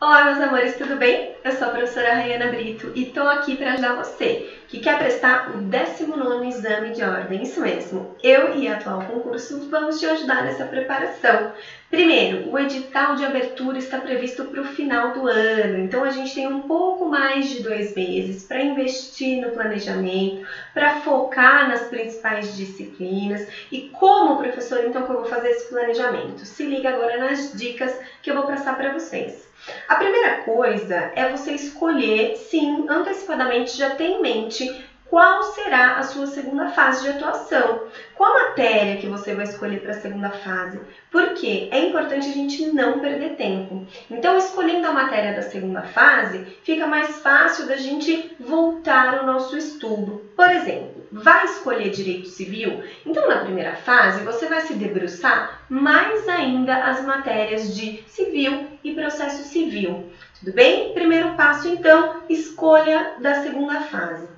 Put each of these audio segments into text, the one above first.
Olá, meus amores, tudo bem? Eu sou a professora Rayana Brito e estou aqui para ajudar você que quer prestar o 19º exame de ordem. Isso mesmo, eu e a atual concurso vamos te ajudar nessa preparação. Primeiro, o edital de abertura está previsto para o final do ano, então a gente tem um pouco mais de 2 meses para investir no planejamento, para focar nas principais disciplinas. E como professor, então, que eu vou fazer esse planejamento? Se liga agora nas dicas que eu vou passar para vocês. A primeira coisa é você escolher, sim, antecipadamente, já ter em mente qual será a sua segunda fase de atuação. Qual matéria que você vai escolher para a segunda fase? Porque é importante a gente não perder tempo. Então, escolhendo a matéria da segunda fase, fica mais fácil da gente voltar o nosso estudo. Por exemplo, vai escolher Direito Civil? Então, na primeira fase, você vai se debruçar mais ainda as matérias de Civil e Processo Civil. Tudo bem? Primeiro passo, então, escolha da segunda fase.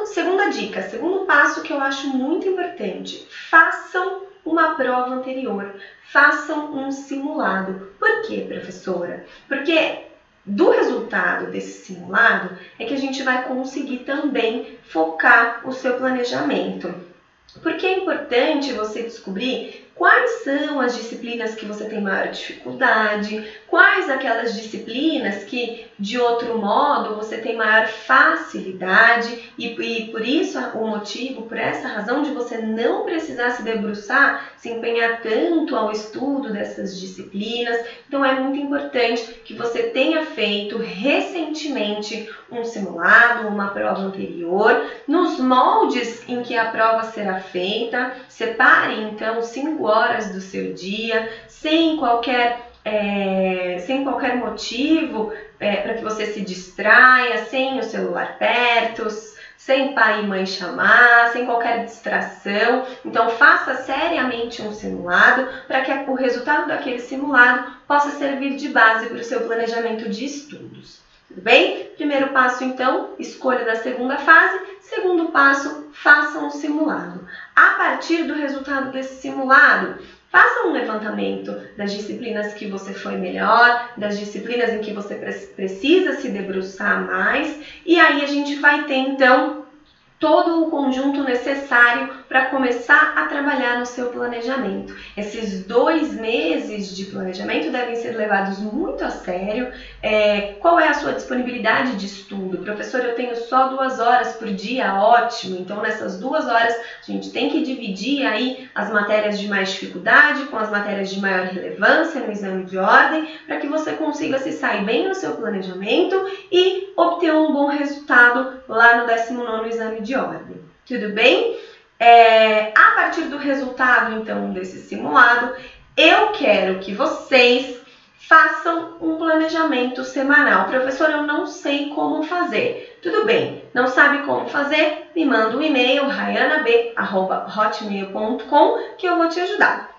Segunda dica, segundo passo que eu acho muito importante, façam uma prova anterior, façam um simulado. Por quê, professora? Porque do resultado desse simulado é que a gente vai conseguir também focar o seu planejamento. Porque é importante você descobrir quais são as disciplinas que você tem maior dificuldade, quais aquelas disciplinas que, de outro modo, você tem maior facilidade e por isso o motivo, por essa razão de você não precisar se debruçar, se empenhar tanto ao estudo dessas disciplinas. Então é muito importante que você tenha feito recentemente um simulado, uma prova anterior, nos moldes em que a prova será feita. Separe então 5 horas do seu dia, sem qualquer motivo para que você se distraia, sem o celular perto, sem pai e mãe chamar, sem qualquer distração. Então faça seriamente um simulado para que o resultado daquele simulado possa servir de base para o seu planejamento de estudos. Tudo bem? Primeiro passo, então, escolha da segunda fase. Segundo passo, faça um simulado. A partir do resultado desse simulado, faça um levantamento das disciplinas que você foi melhor, das disciplinas em que você precisa se debruçar mais, e aí a gente vai ter, então, todo o conjunto necessário para começar a trabalhar no seu planejamento. Esses 2 meses de planejamento devem ser levados muito a sério. Qual é a sua disponibilidade de estudo? Professor, eu tenho só 2 horas por dia, ótimo. Então, nessas 2 horas, a gente tem que dividir aí as matérias de mais dificuldade com as matérias de maior relevância no exame de ordem, para que você consiga se sair bem no seu planejamento e obter um bom resultado lá no 19º exame de ordem. Tudo bem? A partir do resultado, então, desse simulado, eu quero que vocês façam um planejamento semanal. Professor, eu não sei como fazer. Tudo bem, não sabe como fazer? Me manda um e-mail, rayanab@hotmail.com, que eu vou te ajudar.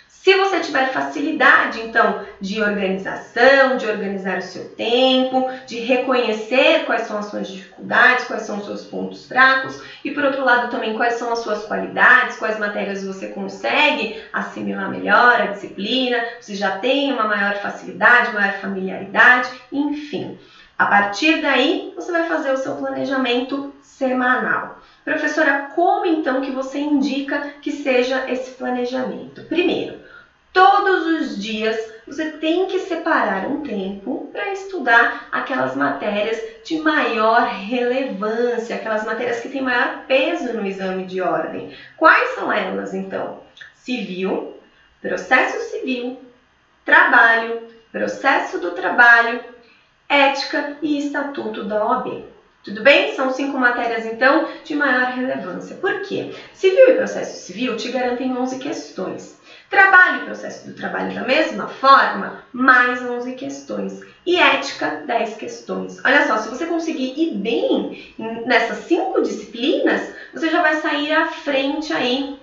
Se você tiver facilidade, então, de organização, de organizar o seu tempo, de reconhecer quais são as suas dificuldades, quais são os seus pontos fracos e, por outro lado, também quais são as suas qualidades, quais matérias você consegue assimilar melhor a disciplina, você já tem uma maior facilidade, maior familiaridade, enfim. A partir daí, você vai fazer o seu planejamento semanal. Professora, como então que você indica que seja esse planejamento? Primeiro, todos os dias você tem que separar um tempo para estudar aquelas matérias de maior relevância, aquelas matérias que têm maior peso no exame de ordem. Quais são elas, então? Civil, Processo Civil, Trabalho, Processo do Trabalho, Ética e Estatuto da OAB. Tudo bem? São 5 matérias, então, de maior relevância. Por quê? Civil e Processo Civil te garantem 11 questões. Trabalho e Processo do Trabalho da mesma forma, mais 11 questões. E Ética, 10 questões. Olha só, se você conseguir ir bem nessas 5 disciplinas, você já vai sair à frente aí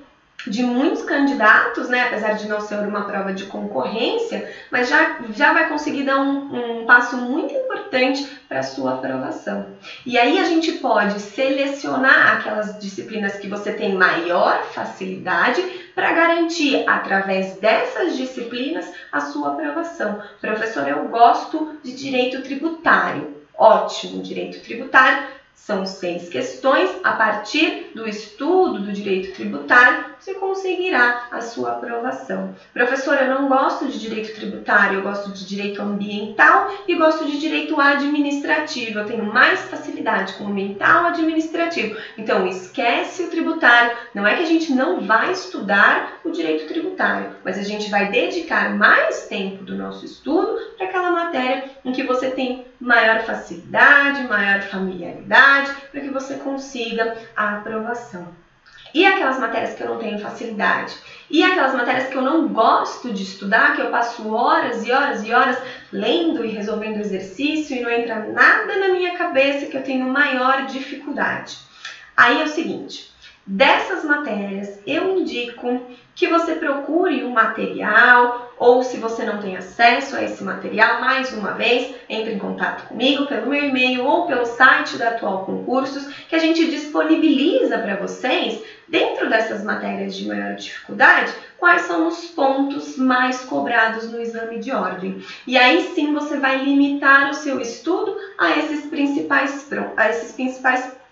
de muitos candidatos, né? Apesar de não ser uma prova de concorrência, mas já vai conseguir dar um passo muito importante para a sua aprovação. E aí a gente pode selecionar aquelas disciplinas que você tem maior facilidade para garantir, através dessas disciplinas, a sua aprovação. Professor, eu gosto de direito tributário. Ótimo, direito tributário. São 6 questões. A partir do estudo do direito tributário, você conseguirá a sua aprovação. Professor, eu não gosto de direito tributário, eu gosto de direito ambiental e gosto de direito administrativo. Eu tenho mais facilidade com o ambiental e administrativo. Então, esquece o tributário. Não é que a gente não vai estudar o direito tributário, mas a gente vai dedicar mais tempo do nosso estudo para aquela matéria em que você tem maior facilidade, maior familiaridade, para que você consiga a aprovação. E aquelas matérias que eu não tenho facilidade? E aquelas matérias que eu não gosto de estudar, que eu passo horas e horas e horas lendo e resolvendo exercício e não entra nada na minha cabeça, que eu tenho maior dificuldade? Aí é o seguinte, dessas matérias eu indico que você procure um material, ou se você não tem acesso a esse material, mais uma vez, entre em contato comigo pelo meu e-mail ou pelo site da Atual Concursos, que a gente disponibiliza para vocês, dentro dessas matérias de maior dificuldade, quais são os pontos mais cobrados no exame de ordem. E aí sim você vai limitar o seu estudo a esses principais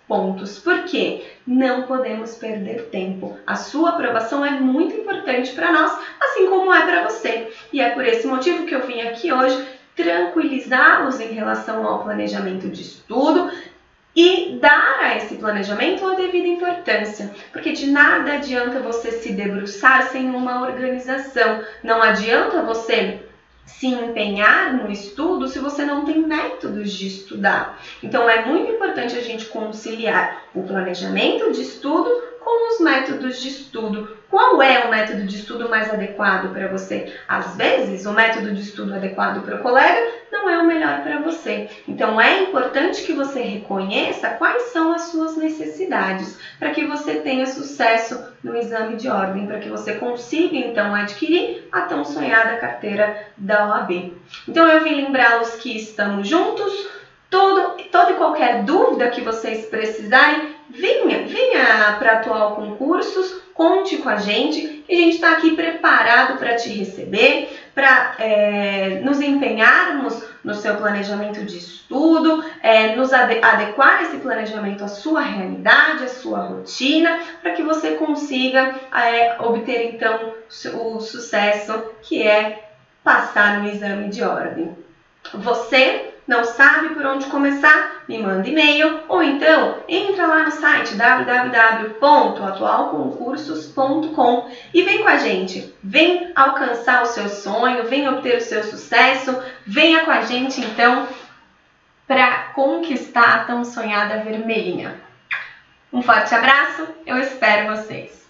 pontos. Por quê? Não podemos perder tempo. A sua aprovação é muito importante para nós, assim como é para você. E é por esse motivo que eu vim aqui hoje tranquilizá-los em relação ao planejamento de estudo e dar a esse planejamento a devida importância, porque de nada adianta você se debruçar sem uma organização, não adianta você se empenhar no estudo se você não tem métodos de estudar. Então é muito importante a gente conciliar o planejamento de estudo com os métodos de estudo. Qual é o método de estudo mais adequado para você? Às vezes, o método de estudo adequado para o colega não é o melhor para você. Então, é importante que você reconheça quais são as suas necessidades para que você tenha sucesso no exame de ordem, para que você consiga, então, adquirir a tão sonhada carteira da OAB. Então, eu vim lembrá-los que estamos juntos. Toda e qualquer dúvida que vocês precisarem, venha para a Atual Concursos, conte com a gente, que a gente está aqui preparado para te receber, para nos empenharmos no seu planejamento de estudo, nos adequar esse planejamento à sua realidade, à sua rotina, para que você consiga obter então o sucesso que é passar no exame de ordem. Você não sabe por onde começar? Me manda e-mail ou então entra lá no site www.atualconcursos.com e vem com a gente. Vem alcançar o seu sonho, vem obter o seu sucesso, venha com a gente então para conquistar a tão sonhada vermelhinha. Um forte abraço, eu espero vocês!